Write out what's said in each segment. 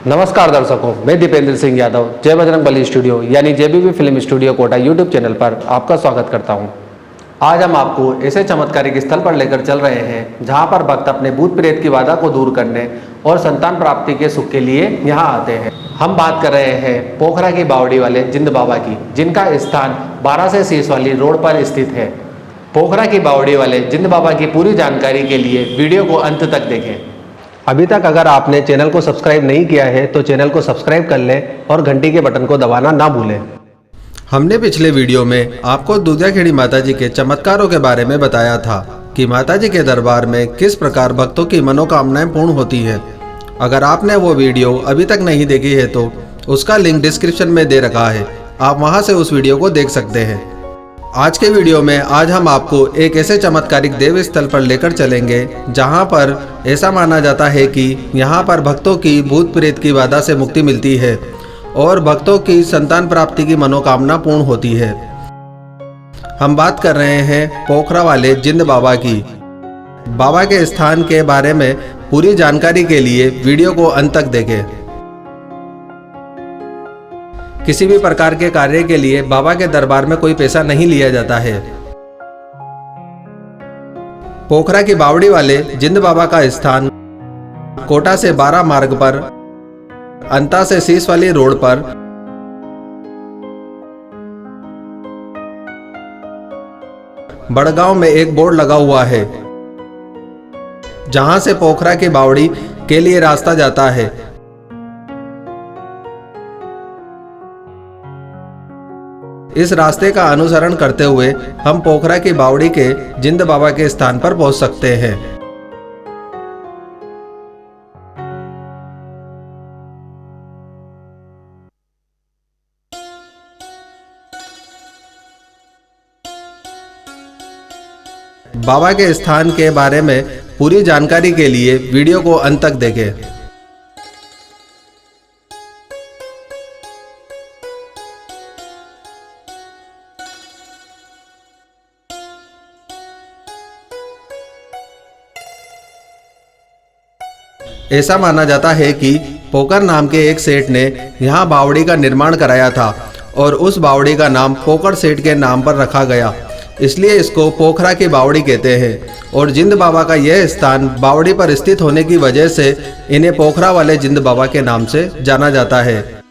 नमस्कार दर्शकों, मैं दीपेंद्र सिंह यादव जय बजरंगबली स्टूडियो यानी JBB film studio Kota YouTube channel पर आपका स्वागत करता हूं। आज हम आपको ऐसे चमत्कारिक स्थल पर लेकर चल रहे हैं जहां पर भक्त अपने भूत प्रेत की बाधा को दूर करने और संतान प्राप्ति के सुख के लिए यहां आते हैं। हम बात कर रहे हैं पोखरा की बावड़ी वाले जिंद बाबा की, जिनका स्थान 12 से शीश वाली रोड पर स्थित है। पोखरा की बावड़ी वाले जिंद बाबा की पूरी जानकारी के लिए वीडियो को अंत तक देखें। अभी तक अगर आपने चैनल को सब्सक्राइब नहीं किया है तो चैनल को सब्सक्राइब कर लें और घंटी के बटन को दबाना ना भूलें। हमने पिछले वीडियो में आपको दूधियाखेड़ी माताजी के चमत्कारों के बारे में बताया था कि माताजी के दरबार में किस प्रकार भक्तों की मनोकामनाएं पूर्ण होती हैं। अगर आपने वो वीडियो अभी तक नहीं देखी है तो उसका लिंक डिस्क्रिप्शन में दे रखा है, आप वहां से उस वीडियो को देख सकते हैं। आज के वीडियो में आज हम आपको एक ऐसे चमत्कारिक देव स्थल पर लेकर चलेंगे जहां पर ऐसा माना जाता है कि यहां पर भक्तों की भूत प्रेत की बाधा से मुक्ति मिलती है और भक्तों की संतान प्राप्ति की मनोकामना पूर्ण होती है। हम बात कर रहे हैं पोखरा वाले जिंद बाबा की। बाबा के स्थान के बारे में पूरी जानकारी के लिए वीडियो को अंत तक देखें। किसी भी प्रकार के कार्य के लिए बाबा के दरबार में कोई पैसा नहीं लिया जाता है। पोखरा की बावड़ी वाले जिंद बाबा का स्थान कोटा से 12 मार्ग पर अंता से शीश वाली रोड पर बड़गांव में एक बोर्ड लगा हुआ है जहां से पोखरा की बावड़ी के लिए रास्ता जाता है। इस रास्ते का अनुसरण करते हुए हम पोखरा की बावड़ी के जिंद बाबा के स्थान पर पहुंच सकते हैं। बाबा के स्थान के बारे में पूरी जानकारी के लिए वीडियो को अंत तक देखें। ऐसा माना जाता है कि पोकर नाम के एक सेठ ने यहाँ बावड़ी का निर्माण कराया था और उस बावड़ी का नाम पोकर सेठ के नाम पर रखा गया, इसलिए इसको पोखरा की बावड़ी कहते हैं। और जिंद बाबा का यह स्थान बावड़ी पर स्थित होने की वजह से इन्हें पोखरा वाले जिंद बाबा के नाम से जाना जाता है।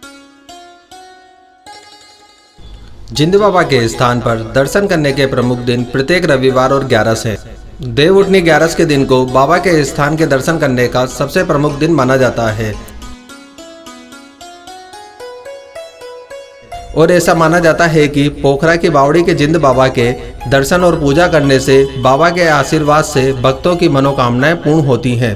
जिंद बाबा के स्थान पर दर्शन करने के प्रमुख दिन प्रत्येक रविवार और 11 है। देव उठनी 11 के दिन को बाबा के स्थान के दर्शन करने का सबसे प्रमुख दिन माना जाता है और ऐसा माना जाता है कि पोखरा की बावड़ी के जिंद बाबा के दर्शन और पूजा करने से बाबा के आशीर्वाद से भक्तों की मनोकामनाएं पूर्ण होती हैं।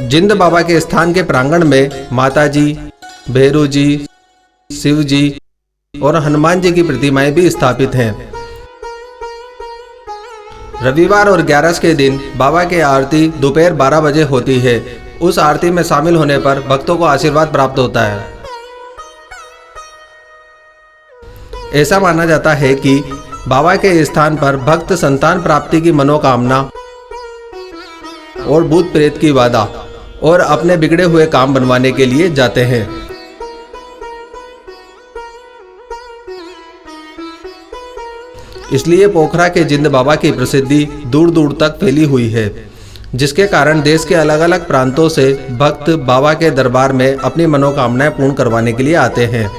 जिंद बाबा के स्थान के प्रांगण में माताजी, भैरू जी, शिव जी और हनुमान जी की प्रतिमाएं भी स्थापित हैं। रविवार और 11 के दिन बाबा की आरती दोपहर 12 बजे होती है। उस आरती में शामिल होने पर भक्तों को आशीर्वाद प्राप्त होता है। ऐसा माना जाता है कि बाबा के स्थान पर भक्त संतान प्राप्ति की मनोकामना और भूत प्रेत की बाधा और अपने बिगड़े हुए काम बनवाने के लिए जाते हैं। इसलिए पोखरा के जिंद बाबा की प्रसिद्धि दूर दूर तक फैली हुई है, जिसके कारण देश के अलग अलग प्रांतों से भक्त बाबा के दरबार में अपनी मनोकामनाएं पूर्ण करवाने के लिए आते हैं।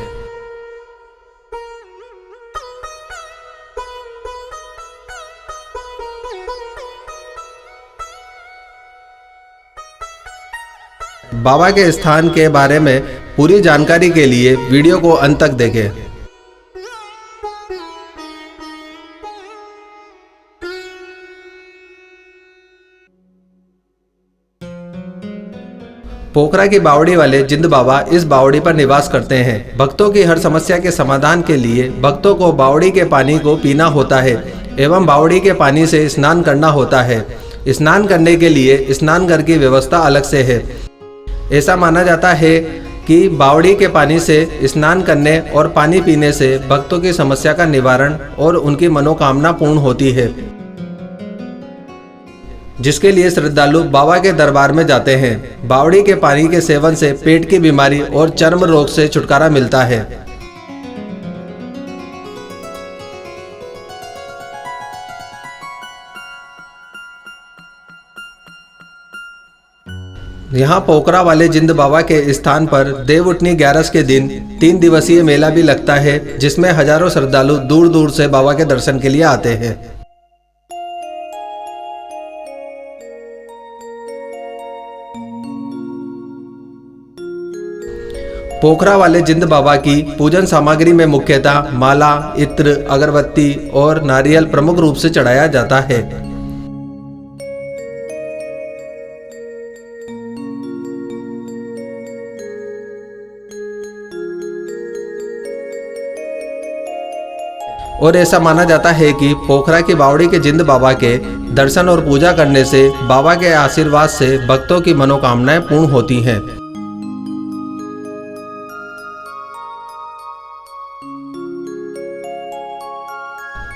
बाबा के स्थान के बारे में पूरी जानकारी के लिए वीडियो को अंत तक देखें। पोखरा की बावड़ी वाले जिंद बाबा इस बावड़ी पर निवास करते हैं। भक्तों की हर समस्या के समाधान के लिए भक्तों को बावड़ी के पानी को पीना होता है एवं बावड़ी के पानी से स्नान करना होता है। स्नान करने के लिए स्नान घर की व्यवस्था अलग से है। ऐसा माना जाता है कि बावड़ी के पानी से स्नान करने और पानी पीने से भक्तों की समस्या का निवारण और उनकी मनोकामना पूर्ण होती है। जिसके लिए श्रद्धालु बाबा के दरबार में जाते हैं। बावड़ी के पानी के सेवन से पेट की बीमारी और चर्म रोग से छुटकारा मिलता है। यहाँ पोखरा वाले जिंद बाबा के स्थान पर देवउठनी 11 के दिन 3 दिवसीय मेला भी लगता है, जिसमें हजारों श्रद्धालु दूर दूर से बाबा के दर्शन के लिए आते हैं। पोखरा वाले जिंद बाबा की पूजन सामग्री में मुख्यतः माला, इत्र, अगरबत्ती और नारियल प्रमुख रूप से चढ़ाया जाता है। और ऐसा माना जाता है कि पोखरा की बावड़ी के जिंद बाबा के दर्शन और पूजा करने से बाबा के आशीर्वाद से भक्तों की मनोकामनाएं पूर्ण होती हैं।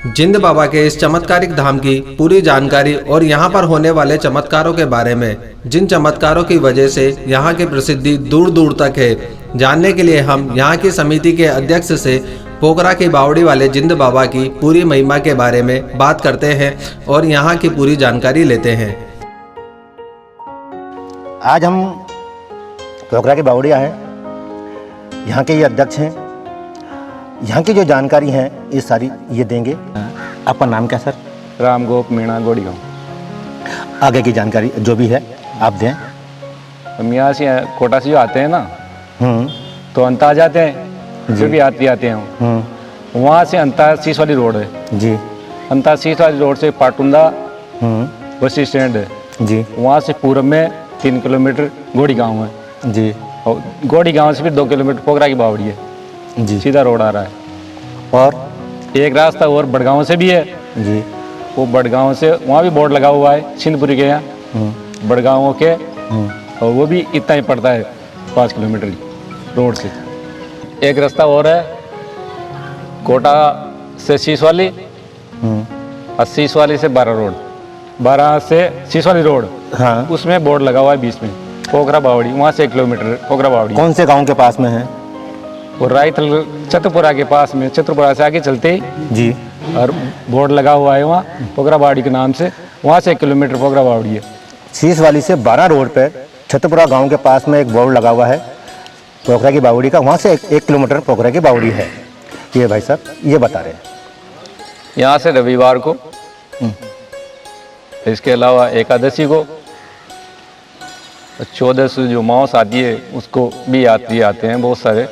जिंद बाबा के इस चमत्कारिक धाम की पूरी जानकारी और यहाँ पर होने वाले चमत्कारों के बारे में, जिन चमत्कारों की वजह से यहाँ की प्रसिद्धि दूर दूर तक है, जानने के लिए हम यहाँ की समिति के अध्यक्ष से पोखरा की बावड़ी वाले जिंद बाबा की पूरी महिमा के बारे में बात करते हैं और यहाँ की पूरी जानकारी लेते हैं। आज हम पोखरा की बावड़िया हैं, यहाँ के ये अध्यक्ष हैं। यहाँ की जो जानकारी है ये सारी ये देंगे। आपका नाम क्या सर? राम गोप मीणा गोड़ी गाँव। आगे की जानकारी जो भी है आप दें। हम यहाँ से कोटा से जो आते हैं ना, तो अंता आ जाते हैं, फिर भी आते आते हैं। वहाँ से अंता शीश वाली रोड है जी। अंता शीश वाली रोड से पाटुंदा बस स्टैंड है जी। वहाँ से पूर्व में 3 किलोमीटर गोड़ी गाँव है जी। और गोड़ी गाँव से फिर 2 किलोमीटर पोखरा की बावड़ी है जी। सीधा रोड आ रहा है। और एक रास्ता और बड़गांव से भी है जी। वो बड़गांव से वहाँ भी बोर्ड लगा हुआ है सिंधपुरी के यहाँ बड़गांव के, और वो भी इतना ही पड़ता है 5 किलोमीटर की रोड से। एक रास्ता और है कोटा से शीश वाली और शीश वाली से 12 रोड, 12 से शीश वाली रोड। हाँ। उसमें बोर्ड लगा हुआ है बीच में पोखरा बावड़ी, वहाँ से 1 किलोमीटर पोखरा बावड़ी। कौन से गांव के पास में है? और रायथल चतुरपुरा के पास में, चतुरपुरा से आगे चलते ही जी। और बोर्ड लगा हुआ है वहाँ पोखरा बावड़ी के नाम से, वहाँ से 1 किलोमीटर पोखरा बावड़ी है। शीश वाली से 12 रोड पर छतरपुरा गांव के पास में एक बोर्ड लगा हुआ है पोखरा की बावड़ी का, वहाँ से 1 किलोमीटर पोखरा की बावड़ी है। ये भाई साहब ये बता रहे हैं। यहाँ से रविवार को, इसके अलावा एकादशी को, 14 से जो मास आती है उसको भी यात्री आते हैं बहुत सारे,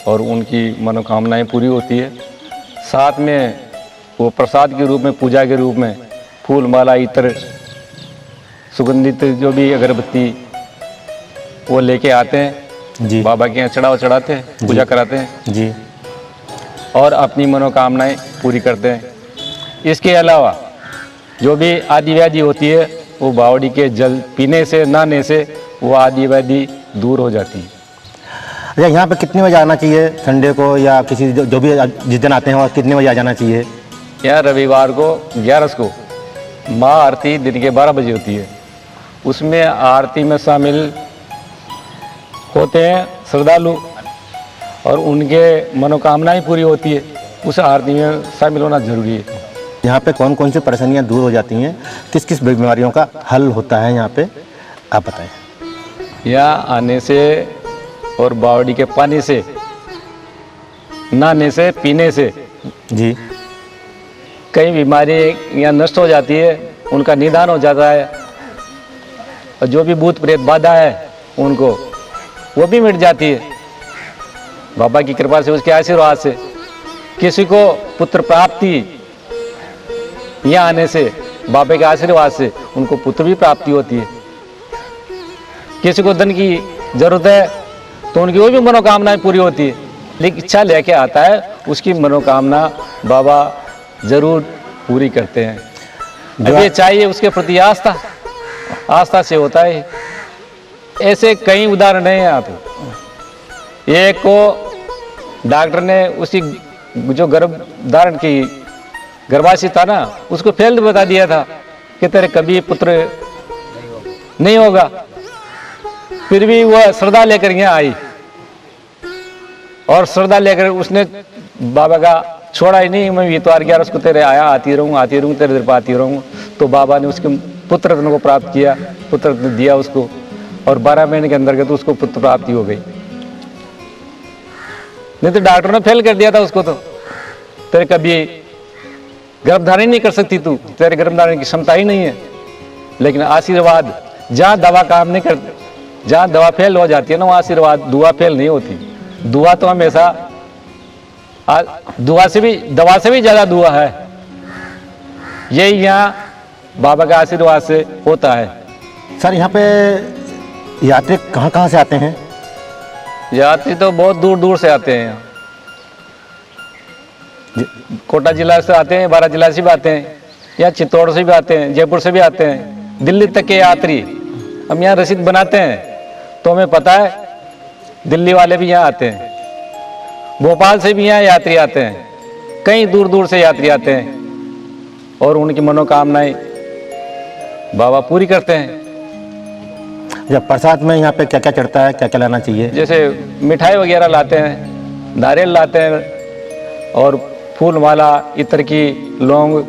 और उनकी मनोकामनाएं पूरी होती है। साथ में वो प्रसाद के रूप में, पूजा के रूप में फूल माला, इत्र, सुगंधित जो भी अगरबत्ती वो लेके आते हैं जी। बाबा के यहाँ चढ़ाते हैं, पूजा कराते हैं जी। और अपनी मनोकामनाएं पूरी करते हैं। इसके अलावा जो भी आदि व्याधि होती है वो बावड़ी के जल पीने से, नहाने से वो आदि व्याधि दूर हो जाती है। अच्छा, यहाँ पे कितने बजे आना चाहिए संडे को, या किसी जो भी जिस दिन आते हैं वहाँ कितने बजे आ जाना चाहिए? यहाँ रविवार को 11 को माँ आरती दिन के 12 बजे होती है। उसमें आरती में शामिल होते हैं श्रद्धालु और उनके मनोकामनाएं पूरी होती है। उस आरती में शामिल होना जरूरी है। यहाँ पे कौन कौन सी परेशानियाँ दूर हो जाती हैं, किस किस बीमारियों का हल होता है यहाँ पे, आप बताएं। यहाँ आने से और बावड़ी के पानी से, नहाने से, पीने से जी। कई बीमारी यहाँ नष्ट हो जाती है, उनका निदान हो जाता है, और जो भी भूत प्रेत बाधा है उनको वो भी मिट जाती है बाबा की कृपा से, उसके आशीर्वाद से। किसी को पुत्र प्राप्ति यहाँ आने से, बाबा के आशीर्वाद से उनको पुत्र भी प्राप्ति होती है। किसी को धन की जरूरत है तो उनकी वो भी मनोकामनाएं पूरी होती है। लेकिन इच्छा लेके आता है उसकी मनोकामना बाबा जरूर पूरी करते हैं। अब ये चाहिए उसके प्रति आस्था, आस्था से होता है। ऐसे कई उदाहरण हैं यहाँ पे। एक को डॉक्टर ने उसकी जो गर्भ धारण की गर्भाशय था ना, उसको फेल बता दिया था, कि तेरे कभी पुत्र नहीं होगा, फिर भी वह श्रद्धा लेकर यहाँ आई और श्रद्धा लेकर उसने बाबा का छोड़ा ही नहीं। मैं इतवार 11 को तेरे आया आती रहूँ तेरे दर पर आती रहूँ। तो बाबा ने उसके पुत्र को प्राप्त किया, पुत्र दिया उसको, और 12 महीने के अंदर तो उसको पुत्र प्राप्ति हो गई। नहीं तो डॉक्टर ने फेल कर दिया था उसको, तो तेरे कभी गर्भधारण नहीं कर सकती तू, तेरे गर्भधारण की क्षमता ही नहीं है। लेकिन आशीर्वाद, जहाँ दवा काम नहीं करती, जहाँ दवा फेल हो जाती है ना, वहाँ आशीर्वाद, दुआ फेल नहीं होती। दुआ तो हमेशा, दुआ से भी, दवा से भी ज्यादा दुआ है। यही यहाँ बाबा का आशीर्वाद से होता है। सर यहाँ पे यात्री कहाँ कहाँ से आते हैं? यात्री तो बहुत दूर दूर से आते हैं यहाँ। कोटा जिला से आते हैं, 12 जिला से भी आते हैं, या चित्तौड़ से भी आते हैं, जयपुर से भी आते हैं, दिल्ली तक के यात्री। हम यहाँ रसीद बनाते हैं तो हमें पता है दिल्ली वाले भी यहाँ आते हैं, भोपाल से भी यहाँ यात्री आते हैं, कई दूर दूर से यात्री आते हैं और उनकी मनोकामनाएं बाबा पूरी करते हैं। जब प्रसाद में यहाँ पे क्या क्या चढ़ता है, क्या क्या लाना चाहिए? जैसे मिठाई वगैरह लाते हैं, नारियल लाते हैं और फूल माला, इत्र की, लौंग,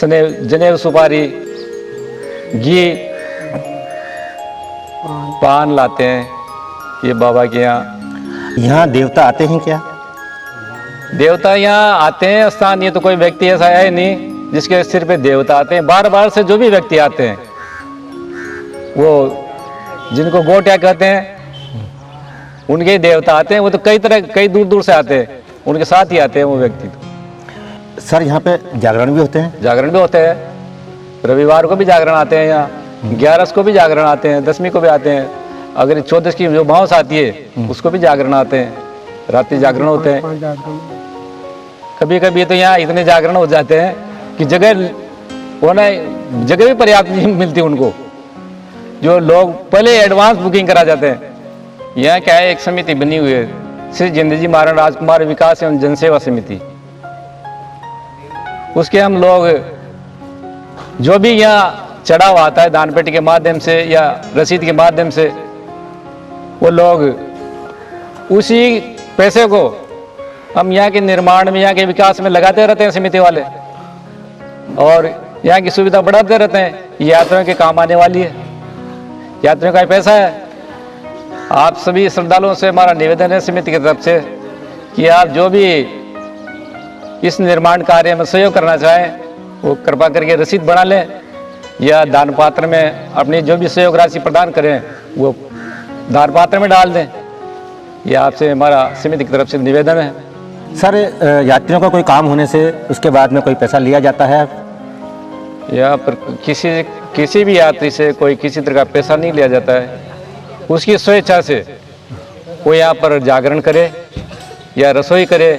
जनेऊ, सुपारी, घी, पान लाते हैं। ये बाबा के यहाँ देवता आते हैं क्या? देवता यहाँ आते हैं स्थान, ये तो कोई व्यक्ति ऐसा है नहीं जिसके सिर पे देवता आते हैं। बार बार से जो भी व्यक्ति आते हैं, वो जिनको गोटिया कहते हैं, उनके ही देवता आते हैं। वो तो कई दूर दूर से आते हैं, उनके साथ ही आते हैं वो व्यक्ति। तो सर यहाँ पे जागरण भी होते हैं? जागरण भी होते हैं, रविवार को भी जागरण आते हैं यहाँ, 11 को भी जागरण आते हैं, 10वीं को भी आते हैं। अगर 14 की जो भावस आती है उसको भी जागरण आते हैं, रात्रि जागरण होते हैं। कभी कभी तो यहाँ इतने जागरण हो जाते हैं कि जगह भी पर्याप्त नहीं मिलती उनको, जो लोग पहले एडवांस बुकिंग करा जाते हैं। यहाँ क्या है, एक समिति बनी हुई है, श्री जिंदगी जी महाराज राजकुमार विकास एवं जनसेवा समिति। उसके हम लोग जो भी यहाँ चढ़ावा आता है दान पेटी के माध्यम से या रसीद के माध्यम से, वो लोग उसी पैसे को हम यहाँ के निर्माण में, यहाँ के विकास में लगाते रहते हैं समिति वाले, और यहाँ की सुविधा बढ़ाते रहते हैं। ये यात्रियों के काम आने वाली है, यात्रियों का पैसा है। आप सभी श्रद्धालुओं से हमारा निवेदन है समिति की तरफ से कि आप जो भी इस निर्माण कार्य में सहयोग करना चाहें, वो कृपा करके रसीद बना लें या दान पात्र में अपनी जो भी सहयोग राशि प्रदान करें वो दान पात्र में डाल दें। ये आपसे हमारा समिति की तरफ से निवेदन है। सर यात्रियों का कोई काम होने से उसके बाद में कोई पैसा लिया जाता है? यहाँ पर किसी भी यात्री से कोई किसी तरह का पैसा नहीं लिया जाता है। उसकी स्वेच्छा से वो यहाँ पर जागरण करे या रसोई करे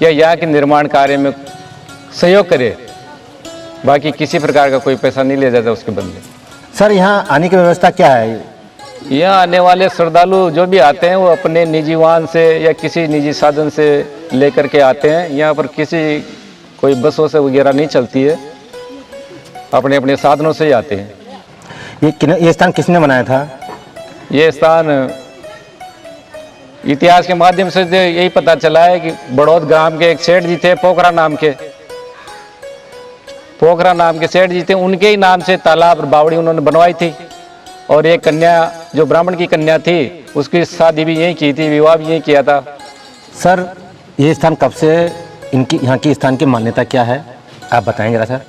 या यहाँ के निर्माण कार्य में सहयोग करे, बाकी किसी प्रकार का कोई पैसा नहीं लिया जाता उसके बदले। सर यहाँ आने की व्यवस्था क्या है? यहाँ आने वाले श्रद्धालु जो भी आते हैं वो अपने निजी वाहन से या किसी निजी साधन से लेकर के आते हैं। यहाँ पर कोई बसों से वगैरह नहीं चलती है, अपने अपने साधनों से ही आते हैं। ये स्थान किसने बनाया था? ये स्थान इतिहास के माध्यम से यही पता चला है कि बड़ौद ग्राम के एक सेठ जी थे, पोखरा नाम के सेठ जी थे, उनके ही नाम से तालाब और बावड़ी उन्होंने बनवाई थी। और एक कन्या जो ब्राह्मण की कन्या थी, उसकी शादी भी यही की थी, विवाह भी यही किया था। सर ये स्थान कब से, यहाँ की स्थान की मान्यता क्या है, आप बताएंगे जरा सर?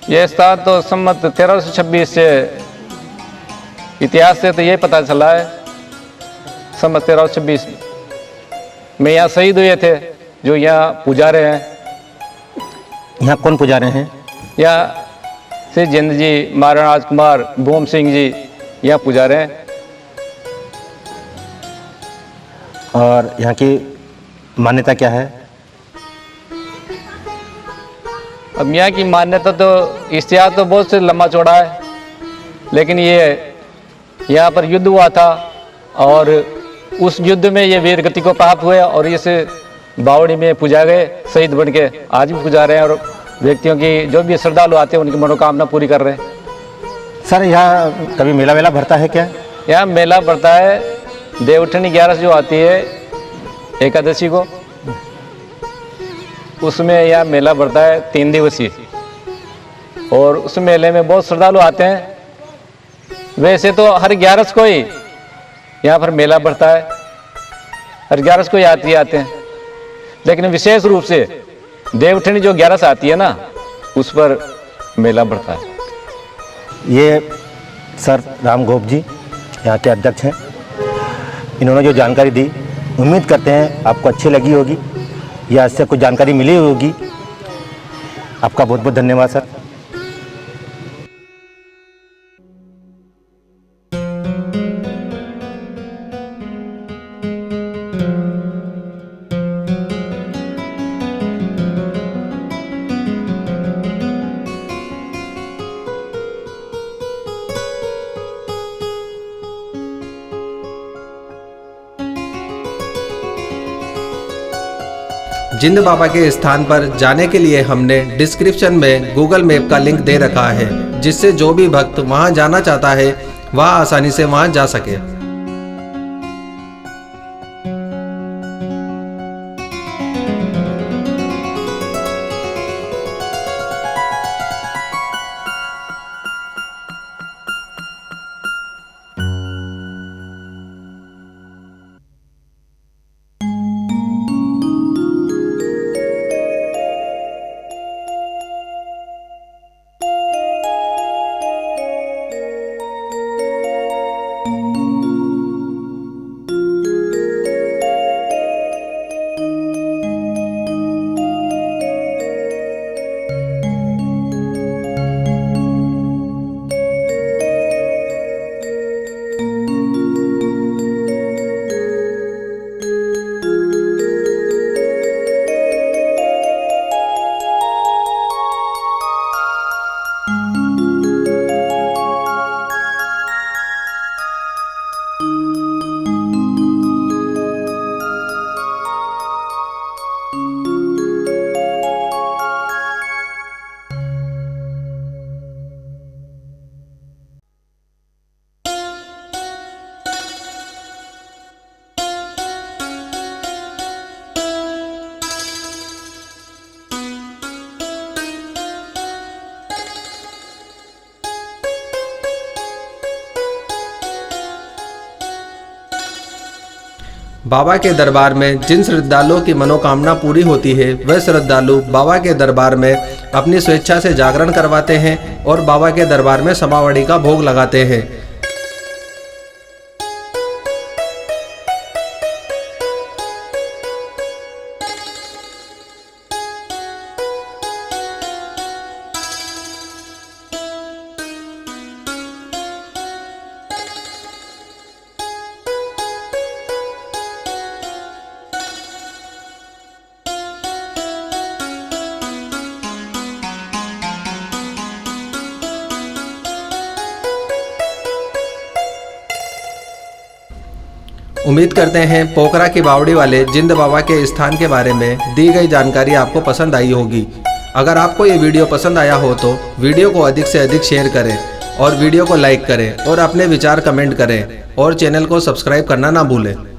ये स्थान तो सम्मत 1326 से, इतिहास से तो ये पता चला है सम्मत 1326 में यहाँ शहीद हुए थे जो यहाँ पुजारी हैं। यहाँ कौन पुजारी हैं? यहाँ श्री जिंदगी जी महाराज राजकुमार भूम सिंह जी यहाँ पुजारी हैं। और यहाँ की मान्यता क्या है? अब यहाँ की मान्यता तो, इतिहास तो बहुत से लंबा चौड़ा है, लेकिन ये यहाँ पर युद्ध हुआ था और उस युद्ध में ये वीर गति को प्राप्त हुए और इस बावड़ी में पूजा गए, शहीद बन के आज भी पूजा रहे हैं। और व्यक्तियों की, जो भी श्रद्धालु आते हैं उनकी मनोकामना पूरी कर रहे हैं। सर यहाँ कभी मेला वेला भरता है क्या? यहाँ मेला पड़ता है, देवउठनी 11 जो आती है एकादशी को, उसमें यहाँ मेला पड़ता है 3 दिवसीय, और उस मेले में बहुत श्रद्धालु आते हैं। वैसे तो हर 11 को ही यहाँ पर मेला पड़ता है, हर 11 को यात्री आते हैं, लेकिन विशेष रूप से देवउठनी जो 11 आती है ना, उस पर मेला पड़ता है। ये सर राम गोप जी यहाँ के अध्यक्ष हैं। इन्होंने जो जानकारी दी, उम्मीद करते हैं आपको अच्छी लगी होगी या इससे कुछ जानकारी मिली होगी। आपका बहुत बहुत धन्यवाद सर। जिंद बाबा के स्थान पर जाने के लिए हमने डिस्क्रिप्शन में गूगल मैप का लिंक दे रखा है, जिससे जो भी भक्त वहां जाना चाहता है वह आसानी से वहां जा सके। बाबा के दरबार में जिन श्रद्धालुओं की मनोकामना पूरी होती है, वह श्रद्धालु बाबा के दरबार में अपनी स्वेच्छा से जागरण करवाते हैं और बाबा के दरबार में समावड़ी का भोग लगाते हैं। उम्मीद करते हैं पोखरा की बावड़ी वाले जिंद बाबा के स्थान के बारे में दी गई जानकारी आपको पसंद आई होगी। अगर आपको ये वीडियो पसंद आया हो तो वीडियो को अधिक से अधिक शेयर करें और वीडियो को लाइक करें और अपने विचार कमेंट करें और चैनल को सब्सक्राइब करना ना भूलें।